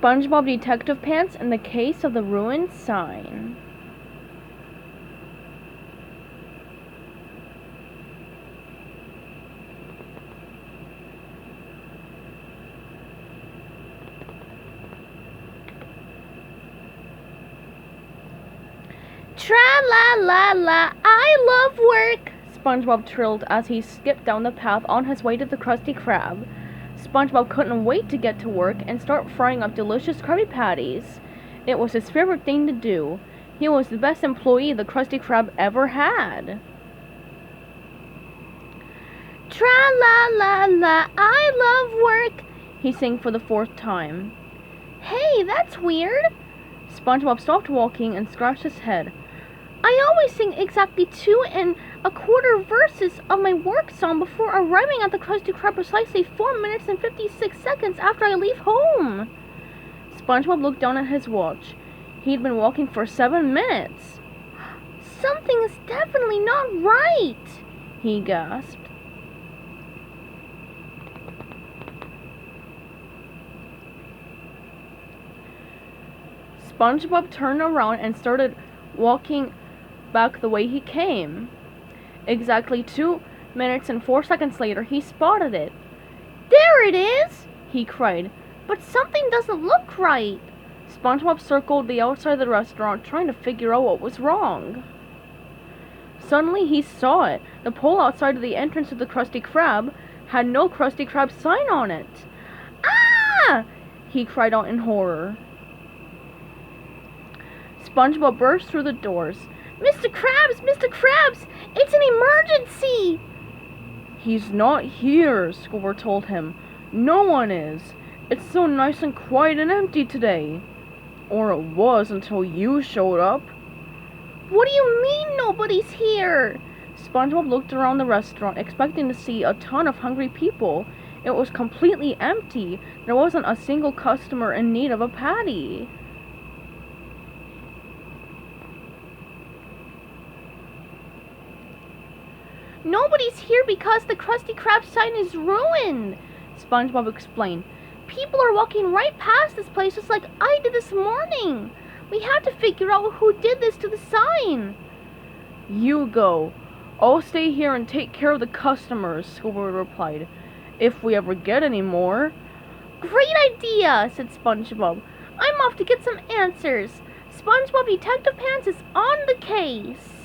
SpongeBob Detective Pants in the case of the ruined sign. Tra-la-la-la, I love work, SpongeBob trilled as he skipped down the path on his way to the Krusty Krab. SpongeBob couldn't wait to get to work and start frying up delicious Krabby Patties. It was his favorite thing to do. He was the best employee the Krusty Krab ever had. Tra-la-la-la, I love work, he sang for the 4th time. Hey, that's weird. SpongeBob stopped walking and scratched his head. I always sing exactly 2 1/4 verses of my work song before arriving at the Krusty Krab precisely 4 minutes and 56 seconds after I leave home. SpongeBob looked down at his watch. He'd been walking for 7 minutes. Something is definitely not right, he gasped. SpongeBob turned around and started walking back the way he came. Exactly 2 minutes and 4 seconds later, he spotted it. There it is, he cried. But something doesn't look right. SpongeBob circled the outside of the restaurant, trying to figure out what was wrong. Suddenly he saw it. The pole outside of the entrance to the Krusty Krab had no Krusty Krab sign on it. Ah! He cried out in horror. SpongeBob burst through the doors. Mr. Krabs! Mr. Krabs! It's an emergency! He's not here, Squidward told him. No one is. It's so nice and quiet and empty today. Or it was until you showed up. What do you mean nobody's here? SpongeBob looked around the restaurant, expecting to see a ton of hungry people. It was completely empty. There wasn't a single customer in need of a patty. Nobody's here because the Krusty Krab sign is ruined, SpongeBob explained. People are walking right past this place just like I did this morning. We have to figure out who did this to the sign. You go. I'll stay here and take care of the customers, Squidward replied. If we ever get any more. Great idea, said SpongeBob. I'm off to get some answers. SpongeBob Detective Pants is on the case.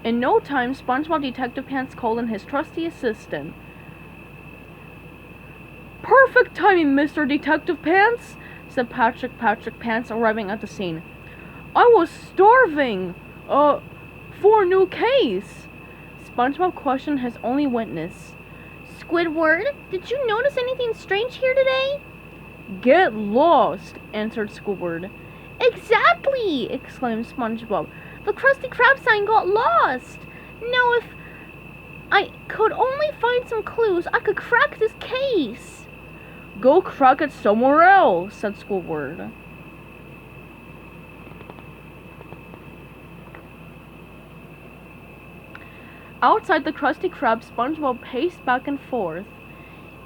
In no time, SpongeBob Detective Pants called in his trusty assistant. Perfect timing, Mr. Detective Pants, said Patrick Pants, arriving at the scene. I was starving, for a new case. SpongeBob questioned his only witness. Squidward, did you notice anything strange here today? Get lost, answered Squidward. Exactly, exclaimed SpongeBob. The Krusty Krab sign got lost. Now, if I could only find some clues, I could crack this case. Go crack it somewhere else, said Squidward. Outside the Krusty Krab, SpongeBob paced back and forth.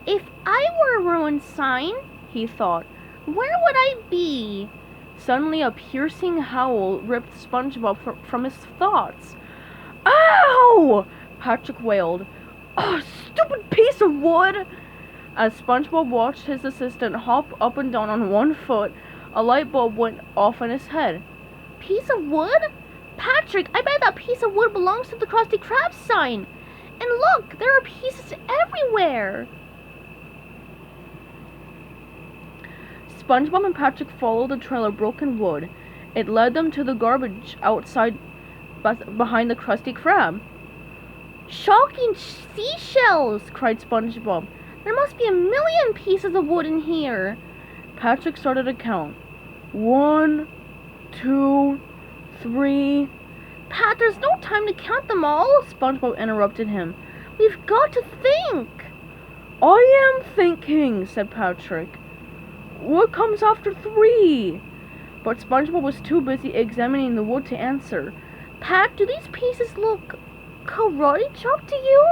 If I were a ruined sign, he thought, where would I be? Suddenly a piercing howl ripped SpongeBob from his thoughts. Ow! Patrick wailed. Oh, stupid piece of wood! As SpongeBob watched his assistant hop up and down on one foot, a light bulb went off in his head. Piece of wood? Patrick, I bet that piece of wood belongs to the Krusty Krab sign. And look, there are pieces everywhere. SpongeBob and Patrick followed the trail of broken wood. It led them to the garbage outside behind the Krusty Krab. Shocking seashells, cried SpongeBob. There must be 1,000,000 pieces of wood in here. Patrick started to count. 1, 2, 3. Pat, there's no time to count them all, SpongeBob interrupted him. We've got to think. I am thinking, said Patrick. What comes after 3? But SpongeBob was too busy examining the wood to answer. Pat, do these pieces look karate chop to you?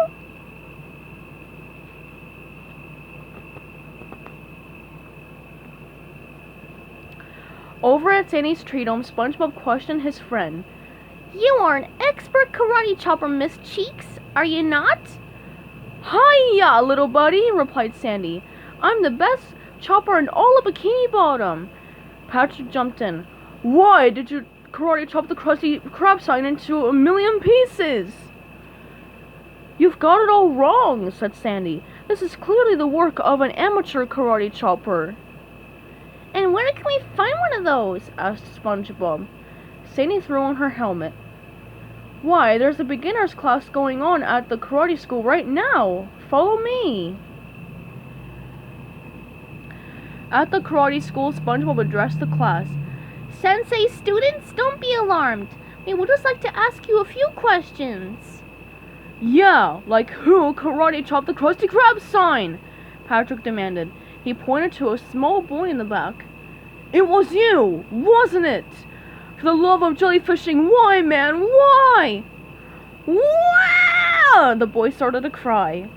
Over at Sandy's treat home, SpongeBob questioned his friend. You are an expert karate chopper, Miss Cheeks, are you not? Hiya, little buddy, replied Sandy. I'm the best chopper in all of Bikini Bottom. Patrick jumped in. Why did you karate chop the Krusty Krab sign into a million pieces? You've got it all wrong, said Sandy. This is clearly the work of an amateur karate chopper. And where can we find one of those? Asked SpongeBob. Sandy threw on her helmet. Why, there's a beginner's class going on at the karate school right now. Follow me. At the karate school, SpongeBob addressed the class. Sensei, students, don't be alarmed. We would just like to ask you a few questions. Yeah, like who karate chopped the Krusty Krab sign? Patrick demanded. He pointed to a small boy in the back. It was you, wasn't it? For the love of jellyfishing, why, man, why? Wow! The boy started to cry.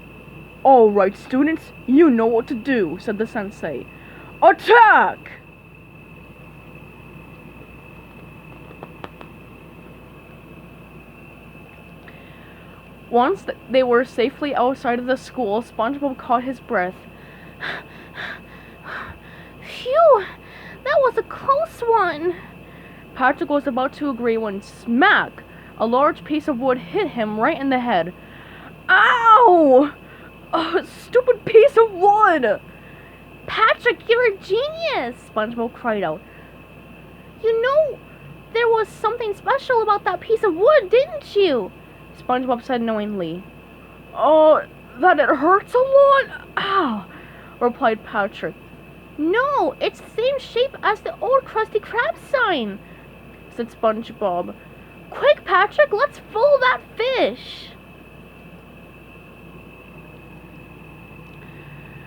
All right, students, you know what to do, said the sensei. Attack! Once they were safely outside of the school, SpongeBob caught his breath. Phew, that was a close one. Patrick was about to agree when smack! A large piece of wood hit him right in the head. Ow! A stupid piece of wood! Patrick, you're a genius! SpongeBob cried out. You know, there was something special about that piece of wood, didn't you? SpongeBob said knowingly. Oh, that it hurts a lot? Ow! Replied Patrick. No, it's the same shape as the old Krusty Krab sign, said SpongeBob. Quick, Patrick, let's follow that fish.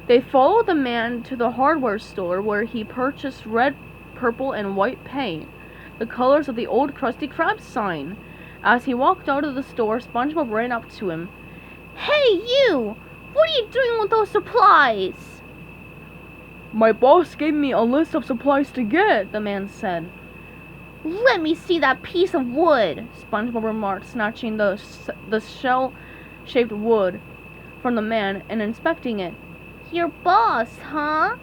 They followed the man to the hardware store where he purchased red, purple, and white paint, the colors of the old Krusty Krab sign. As he walked out of the store, SpongeBob ran up to him. Hey, you! What are you doing with those supplies? My boss gave me a list of supplies to get, the man said. Let me see that piece of wood, SpongeBob remarked, snatching the shell-shaped wood from the man and inspecting it. Your boss, huh?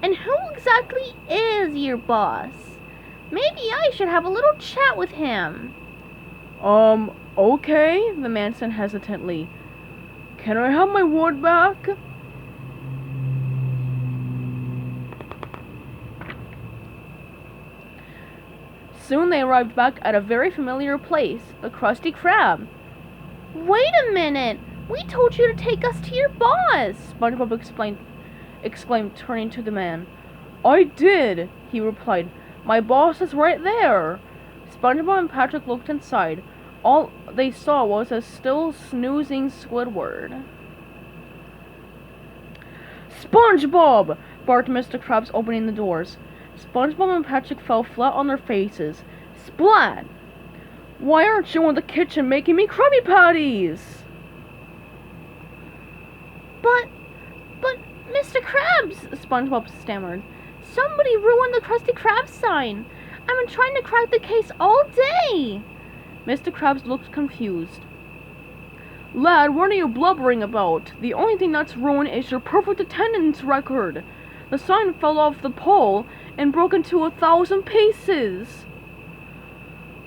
And who exactly is your boss? Maybe I should have a little chat with him. Okay, the man said hesitantly. Can I have my wood back? Soon they arrived back at a very familiar place, the Krusty Krab. Wait a minute! We told you to take us to your boss! SpongeBob exclaimed, turning to the man. I did, he replied. My boss is right there. SpongeBob and Patrick looked inside. All they saw was a still snoozing Squidward. SpongeBob! barked Mr. Krabs, opening the doors. SpongeBob and Patrick fell flat on their faces. Splat! Why aren't you in the kitchen making me Krabby Patties? But, Mr. Krabs, SpongeBob stammered. Somebody ruined the Krusty Krab sign. I've been trying to crack the case all day. Mr. Krabs looked confused. Lad, what are you blubbering about? The only thing that's ruined is your perfect attendance record. The sign fell off the pole and broke into 1,000 pieces.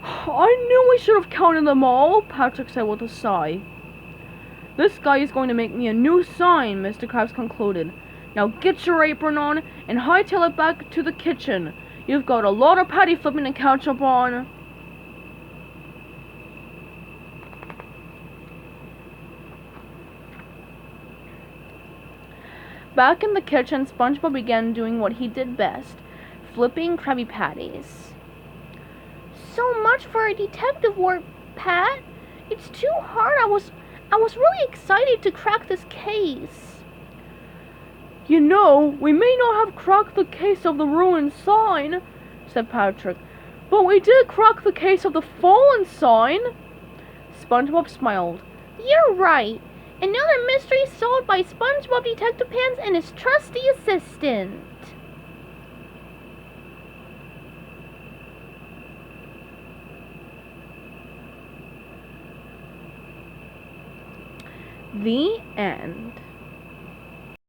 I knew we should have counted them all, Patrick said with a sigh. This guy is going to make me a new sign, Mr. Krabs concluded. Now get your apron on and hightail it back to the kitchen. You've got a lot of patty flipping to catch up on. Back in the kitchen, SpongeBob began doing what he did best, flipping Krabby Patties. So much for a detective work, Pat. It's too hard. I was really excited to crack this case. You know, we may not have cracked the case of the ruined sign, said Patrick, but we did crack the case of the fallen sign. SpongeBob smiled. You're right. Another mystery solved by SpongeBob DetectivePants and his trusty assistant. The end.